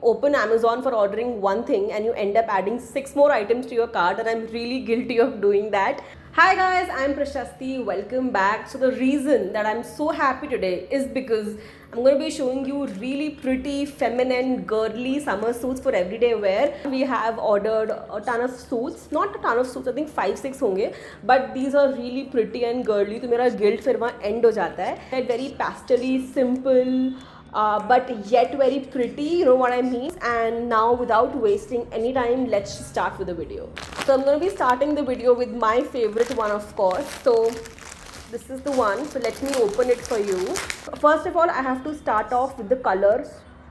open Amazon for ordering one thing and you end up adding 6 more items to your cart, and I'm really guilty of doing that. Hi guys, I'm Prashasti. Welcome back. So the reason that I'm so happy today is because I'm going to be showing you really pretty, feminine, girly summer suits for everyday wear. We have ordered a ton of suits, not a ton of suits, I think 5-6 होंगे, but these are really pretty and girly. तो मेरा guilt फिर वहाँ end हो जाता है. Very pastely, simple, but yet very pretty, you know what I mean. And now without wasting any time, let's start with the video. So I'm going to be starting the video with my favorite one, of course. So this is the one, so let me open it for you. First of all, I have to start off with the colors.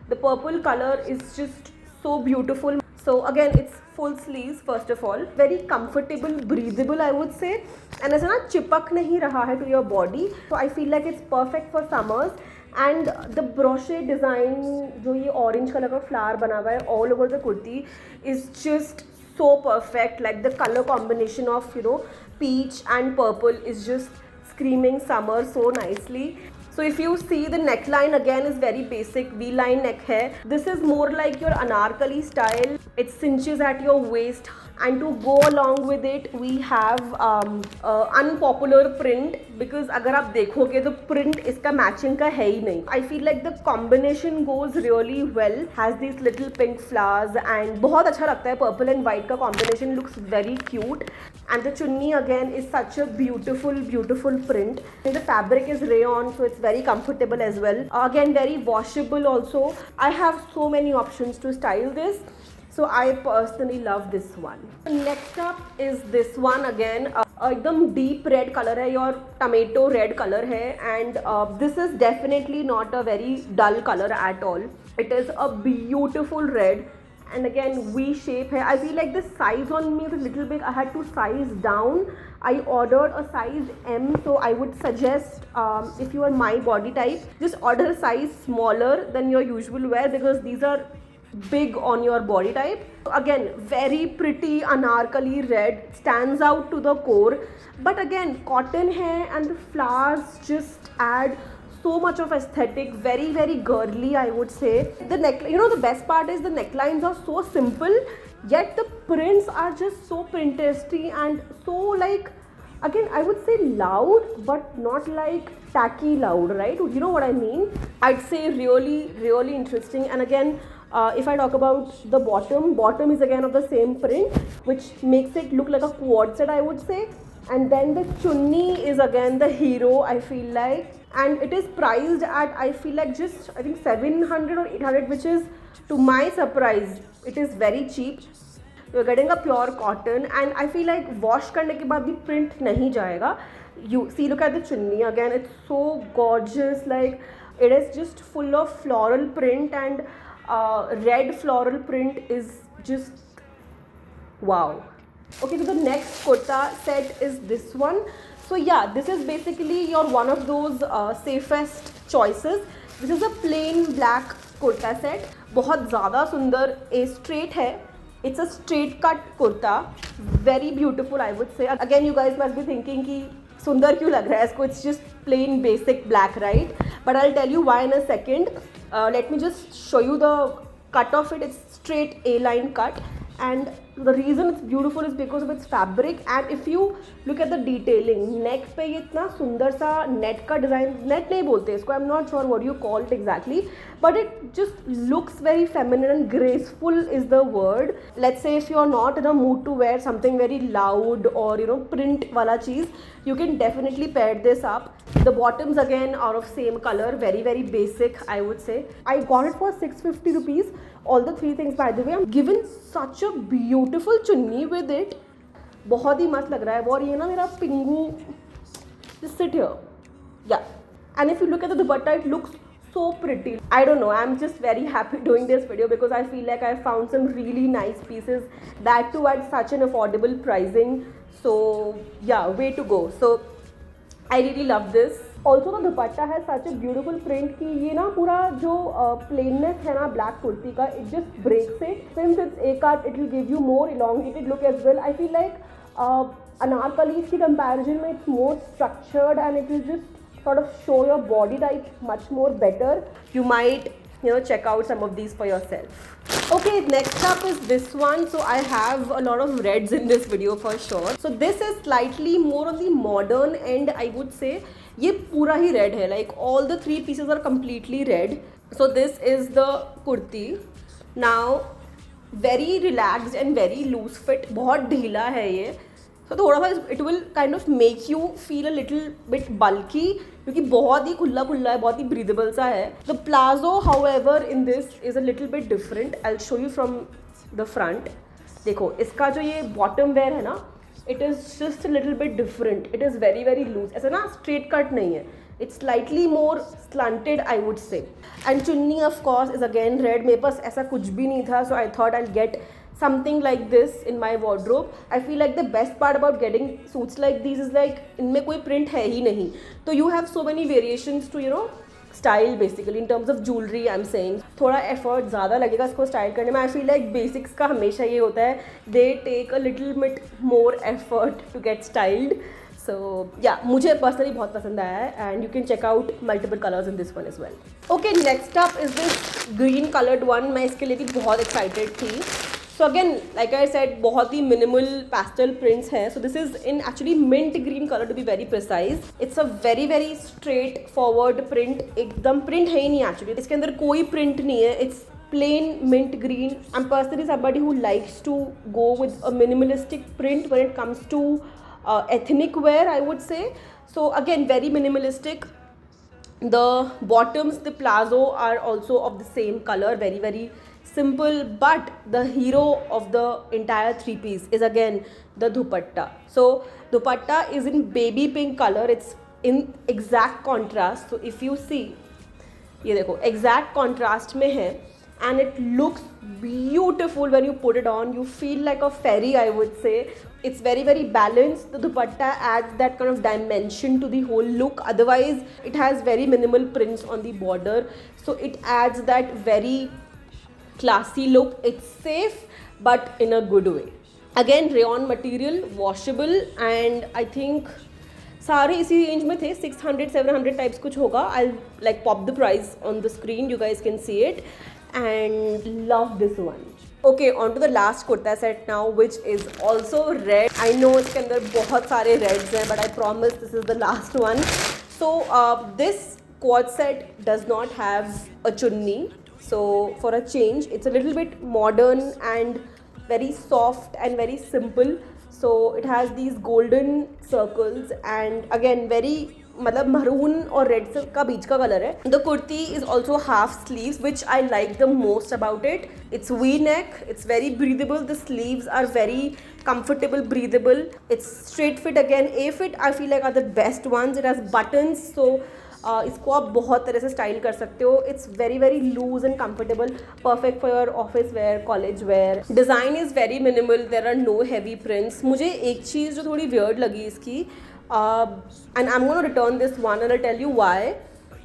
The purple color is just so beautiful. So again, it's full sleeves. First of all, very comfortable, breathable, I would say, and ऐसा ना चिपक नहीं रहा है to your body. So I feel like it's perfect for summers. And the brochet design, जो ये orange color का flower बना हुआ है all over the kurti, is just so perfect. Like the color combination of, you know, peach and purple is just screaming summer so nicely. So if you see, the neckline again is very basic V-line neck hai. This is more like your anarkali style. It cinches at your waist, and to go along with it we have unpopular print, because अगर आप देखोगे तो print इसका matching का है ही नहीं. I feel like the combination goes really well. Has these little pink flowers and बहुत अच्छा लगता है. Purple and white का combination looks very cute. And the chunni again is such a beautiful, beautiful print. And the fabric is rayon, so it's very comfortable as well. Again, very washable also. I have so many options to style this. So I personally love this one. Next up is this one again. एकदम deep red color है, your tomato red color है, and this is definitely not a very dull color at all. It is a beautiful red. And again, V shape hai. I feel like the size on me is a little big. I had to size down. I ordered a size M, so I would suggest if you are my body type, just order a size smaller than your usual wear, because these are big on your body type. Again, very pretty anarkali red, stands out to the core. But again, cotton hai, and the flowers just add so much of aesthetic. Very, very girly, I would say. The neck, you know, the best part is the necklines are so simple, yet the prints are just so Pinteresty and so, like, again, I would say loud, but not like tacky loud, right? You know what I mean? I'd say really, really interesting. And again, if I talk about the bottom is again of the same print, which makes it look like a quad set, I would say. And then the chunni is again the hero, I feel like. And it is priced at, I feel like, just I think 700 or 800, which is, to my surprise, it is very cheap. You're getting a pure cotton, and I feel like wash करने के बाद भी print नहीं जाएगा. You see, look at the chunni again. It's so gorgeous. Like, it is just full of floral print, and red floral print is just wow. Okay, so the next kurta set is this one. So yeah, this is basically your one of those safest choices. This is a plain black kurta set. बहुत ज़्यादा सुंदर, a straight है. It's a straight cut kurta. Very beautiful, I would say. Again, you guys must be thinking कि सुंदर क्यों लग रहा है इसको? It's just plain basic black, right? But I'll tell you why in a second. Let me just show you the cut of it. It's straight A-line cut. And the reason it's beautiful is because of its fabric. And if you look at the detailing, neck पे ये इतना सुंदर सा net का design, net नहीं बोलते इसको, I'm not sure what you call it exactly, but it just looks very feminine and graceful is the word. Let's say if you are not in a mood to wear something very loud or, you know, print wala cheese, you can definitely pair this up. The bottoms again are of same color, very, very basic, I would say. I got it for 650 rupees. All the three things, by the way. I'm given such a beautiful chunni with it. बहुत ही मस्त लग रहा है. और ये ना मेरा पिंगू, just sit here. Yeah. And if you look at the dupatta, it looks so pretty. I don't know, I'm just very happy doing this video because I feel like I found some really nice pieces, that too at such an affordable pricing. So yeah, way to go. So I really love this. Also the dupatta has such a beautiful print कि ये ना पूरा जो plainness है ना black kurti का, it just breaks it. Since it's A-cut, it will give you more elongated look as well. I feel like anarkalis की comparison में it's more structured and it will just sort of show your body type much more better. You might check out some of these for yourself. Okay, next up is this one. So I have a lot of reds in this video for sure. So this is slightly more on the modern end, I would say. ये पूरा ही red है, like all the 3 pieces are completely red. So this is the kurti. Now very relaxed and very loose fit, बहुत ढीला है ये. तो थोड़ा सा it will kind of make you feel a little bit bulky, क्योंकि बहुत ही खुला खुला है, बहुत ही ब्रीदेबल सा है. The palazzo however in this is a little bit different. I will show you from the front. देखो इसका जो ये बॉटम वेयर है ना, it is just a little bit different. It is very very loose, ऐसा ना straight cut नहीं है. It's slightly more slanted I would say. And chunni of course is again red. मेरे पास ऐसा कुछ भी नहीं था, सो I thought I get something like this in my wardrobe. I feel like the best part about getting suits like these is like इनमें कोई print है ही नहीं, तो you have so many variations to style basically in terms of jewelry. I'm saying थोड़ा effort ज़्यादा लगेगा इसको style करने में. I feel like basics का हमेशा ये होता है, they take a little bit more effort to get styled. So yeah, मुझे personally बहुत पसंद आया है, and you can check out multiple colors in this one as well. Okay, next up is this green colored one. मैं इसके लिए भी बहुत excited थी. So again, like I said, बहुत ही minimal pastel prints हैं. So this is in actually mint green color to be very precise. It's a very very straight forward print. एकदम print है ही नहीं actually. इसके अंदर कोई print नहीं है. It's plain mint green. I'm personally somebody who likes to go with a minimalistic print when it comes to ethnic wear, I would say. So again, very minimalistic. The bottoms, the plazo are also of the same color, very very simple, but the hero of the entire 3-piece is again the dupatta. So dupatta is in baby pink color. It's in exact contrast. So if you see, ये देखो exact contrast में है, and it looks beautiful when you put it on. You feel like a fairy, I would say. It's very very balanced. The dupatta adds that kind of dimension to the whole look. Otherwise it has very minimal prints on the border, so it adds that very classy look. It's safe but in a good way. Again rayon material, washable, and I think सारे इसी range में थे. 600-700 types कुछ होगा. I'll like pop the price on the screen, you guys can see it, and love this one. Okay, on to the last kurta set now, which is also red. I know इसके अंदर बहुत सारे reds हैं, but I promise this is the last one. So this quad set does not have a chunni. So for a change, it's a little bit modern and very soft and very simple. So it has these golden circles, and again very मतलब maroon और red का बीच का colour है. The kurti is also half sleeves, which I like the most about it. It's V-neck. It's very breathable. The sleeves are very comfortable, breathable. It's straight fit again. A-fit I feel like are the best ones. It has buttons, so इसको आप बहुत तरह से style कर सकते हो. It's very very loose and comfortable, perfect for your office wear, college wear. Design is very minimal. There are no heavy prints. मुझे एक चीज़ जो थोड़ी वियर्ड लगी इसकी, and I am gonna return this one and I tell you why.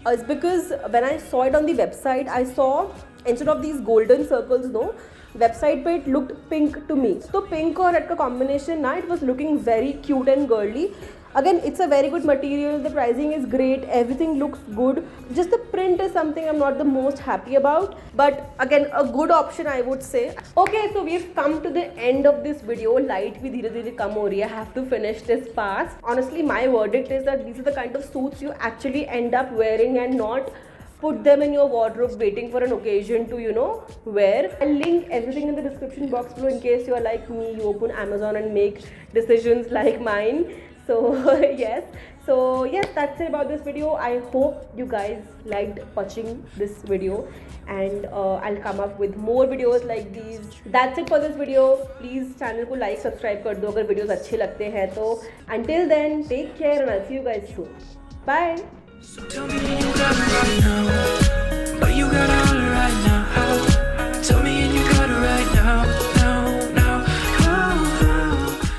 It's because when I saw it on the website, I saw instead of these golden circles, no, website पे it looked pink to me. तो pink और red का combination ना, it was looking very cute and girly. Again, it's a very good material. The pricing is great. Everything looks good. Just the print is something I'm not the most happy about. But again, a good option, I would say. Okay, so we've come to the end of this video. Light bhi dheere dheere kam ho rahi hai. I have to finish this fast. Honestly, my verdict is that these are the kind of suits you actually end up wearing and not put them in your wardrobe waiting for an occasion to wear. I'll link everything in the description box below in case you are like me, you open Amazon and make decisions like mine. So yes, that's it about this video. I hope you guys liked watching this video, and I'll come up with more videos like these. That's it for this video. Please channel को like subscribe कर दो अगर videos अच्छे लगते हैं तो. Until then, take care and I'll see you guys soon. Bye.